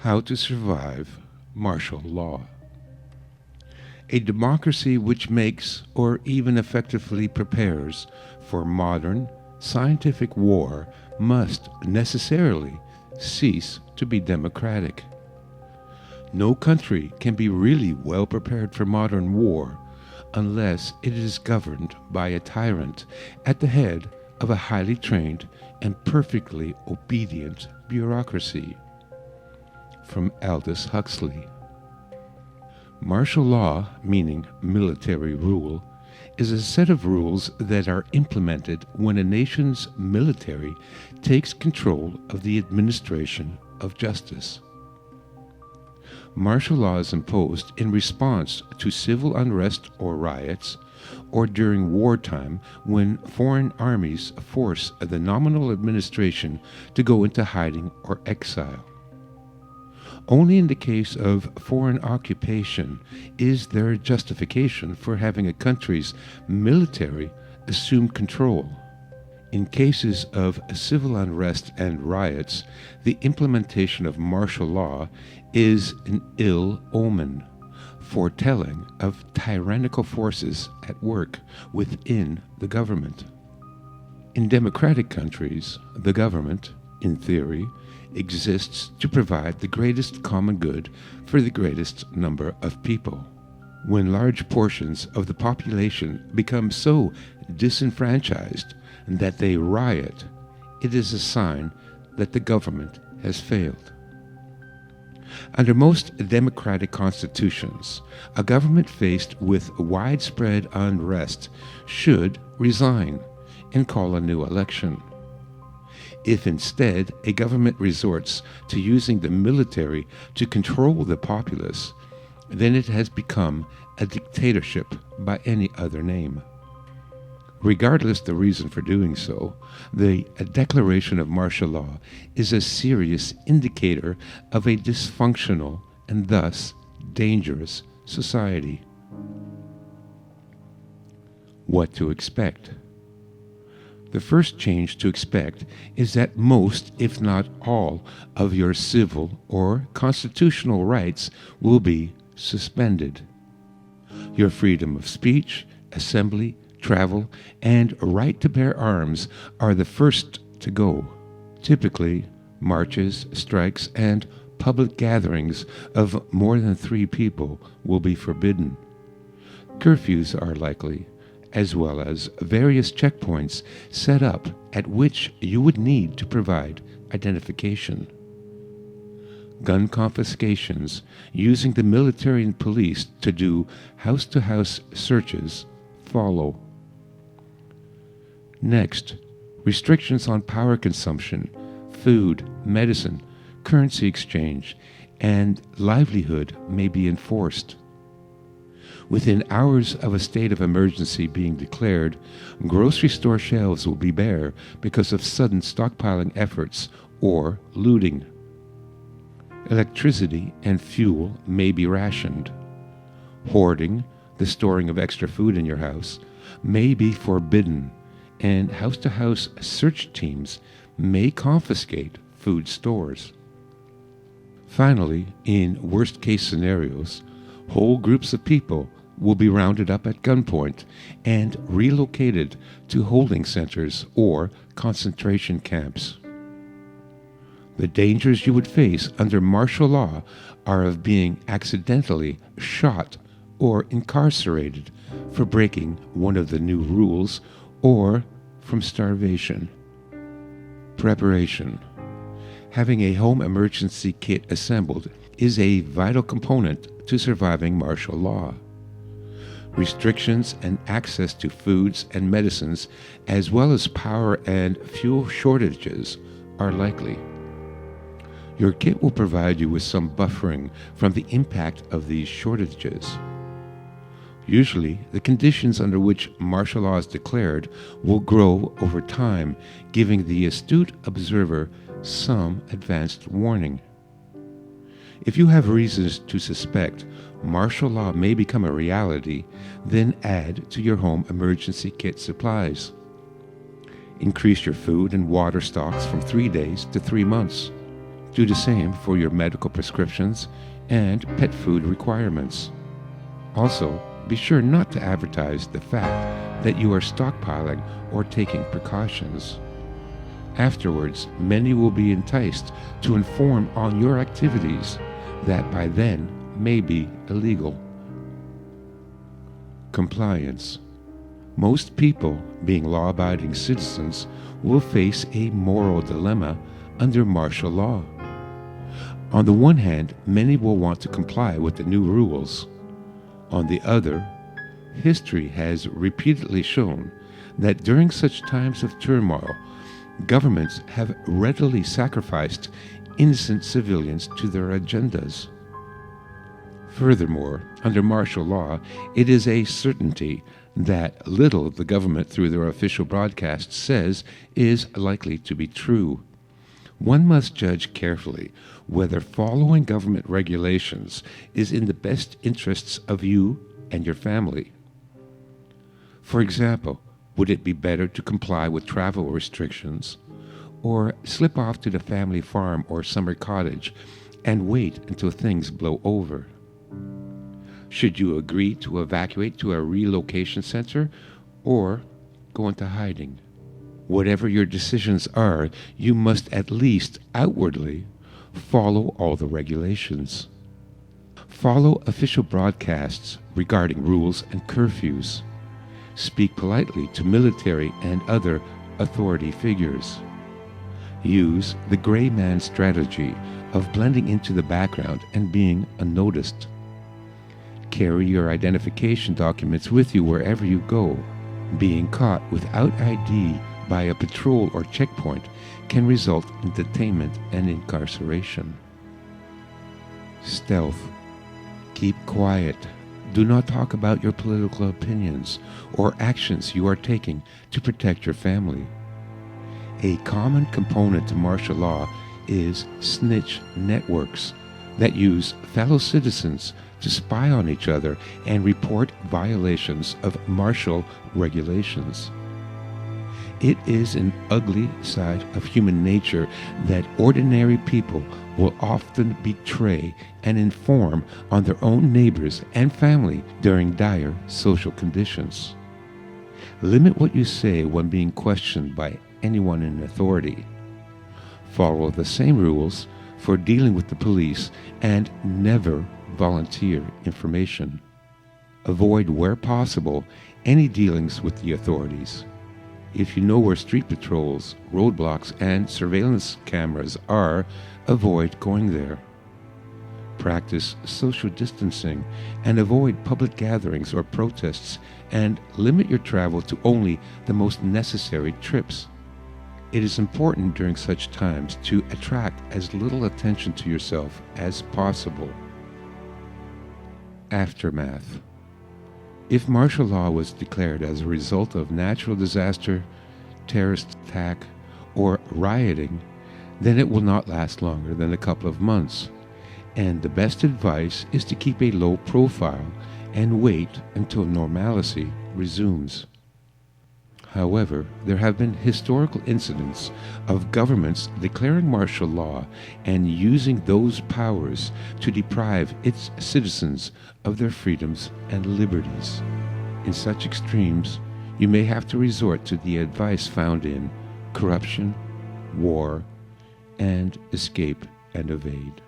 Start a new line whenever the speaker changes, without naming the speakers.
How to survive martial law. A democracy which makes or even effectively prepares for modern scientific war must necessarily cease to be democratic. No country can be really well prepared for modern war unless it is governed by a tyrant at the head of a highly trained and perfectly obedient bureaucracy. From Aldous Huxley. Martial law, meaning military rule, is a set of rules that are implemented when a nation's military takes control of the administration of justice. Martial law is imposed in response to civil unrest or riots, or during wartime when foreign armies force the nominal administration to go into hiding or exile. Only in the case of foreign occupation is there a justification for having a country's military assume control. In cases of civil unrest and riots, the implementation of martial law is an ill omen, foretelling of tyrannical forces at work within the government. In democratic countries, the government, in theory, exists to provide the greatest common good for the greatest number of people. When large portions of the population become so disenfranchised that they riot, it is a sign that the government has failed. Under most democratic constitutions, a government faced with widespread unrest should resign and call a new election. If instead a government resorts to using the military to control the populace, then it has become a dictatorship by any other name. Regardless the reason for doing so, the declaration of martial law is a serious indicator of a dysfunctional and thus dangerous society. What to expect? The first change to expect is that most, if not all, of your civil or constitutional rights will be suspended. Your freedom of speech, assembly, travel, and right to bear arms are the first to go. Typically, marches, strikes, and public gatherings of more than 3 people will be forbidden. Curfews are likely, as well as various checkpoints set up at which you would need to provide identification. Gun confiscations using the military and police to do house-to-house searches follow. Next, restrictions on power consumption, food, medicine, currency exchange, and livelihood may be enforced. Within hours of a state of emergency being declared, grocery store shelves will be bare because of sudden stockpiling efforts or looting. Electricity and fuel may be rationed. Hoarding, the storing of extra food in your house, may be forbidden, and house-to-house search teams may confiscate food stores. Finally, in worst-case scenarios, whole groups of people will be rounded up at gunpoint and relocated to holding centers or concentration camps. The dangers you would face under martial law are of being accidentally shot or incarcerated for breaking one of the new rules or from starvation. Preparation. Having a home emergency kit assembled is a vital component to surviving martial law. Restrictions and access to foods and medicines, as well as power and fuel shortages, are likely. Your kit will provide you with some buffering from the impact of these shortages. Usually, the conditions under which martial law is declared will grow over time, giving the astute observer some advanced warning. If you have reasons to suspect martial law may become a reality, then add to your home emergency kit supplies. Increase your food and water stocks from 3 days to 3 months. Do the same for your medical prescriptions and pet food requirements. Also, be sure not to advertise the fact that you are stockpiling or taking precautions. Afterwards, many will be enticed to inform on your activities that by then may be illegal. Compliance. Most people, being law-abiding citizens, will face a moral dilemma under martial law. On the one hand, many will want to comply with the new rules. On the other, history has repeatedly shown that during such times of turmoil, governments have readily sacrificed innocent civilians to their agendas. Furthermore, under martial law, it is a certainty that little the government through their official broadcasts says is likely to be true. One must judge carefully whether following government regulations is in the best interests of you and your family. For example, would it be better to comply with travel restrictions or slip off to the family farm or summer cottage and wait until things blow over? Should you agree to evacuate to a relocation center or go into hiding? Whatever your decisions are, you must at least outwardly follow all the regulations. Follow official broadcasts regarding rules and curfews. Speak politely to military and other authority figures. Use the gray man strategy of blending into the background and being unnoticed. Carry your identification documents with you wherever you go. Being caught without ID by a patrol or checkpoint can result in detainment and incarceration. Stealth. Keep quiet. Do not talk about your political opinions or actions you are taking to protect your family. A common component to martial law is snitch networks that use fellow citizens to spy on each other and report violations of martial regulations. It is an ugly side of human nature that ordinary people will often betray and inform on their own neighbors and family during dire social conditions. Limit what you say when being questioned by anyone in authority. Follow the same rules for dealing with the police and never volunteer information. Avoid where possible any dealings with the authorities. If you know where street patrols, roadblocks, and surveillance cameras are, avoid going there. Practice social distancing and avoid public gatherings or protests, and limit your travel to only the most necessary trips. It is important during such times to attract as little attention to yourself as possible. Aftermath. If martial law was declared as a result of natural disaster, terrorist attack, or rioting, then it will not last longer than a couple of months, and the best advice is to keep a low profile and wait until normalcy resumes. However, there have been historical incidents of governments declaring martial law and using those powers to deprive its citizens of their freedoms and liberties. In such extremes, you may have to resort to the advice found in Corruption, War, and Escape and Evade.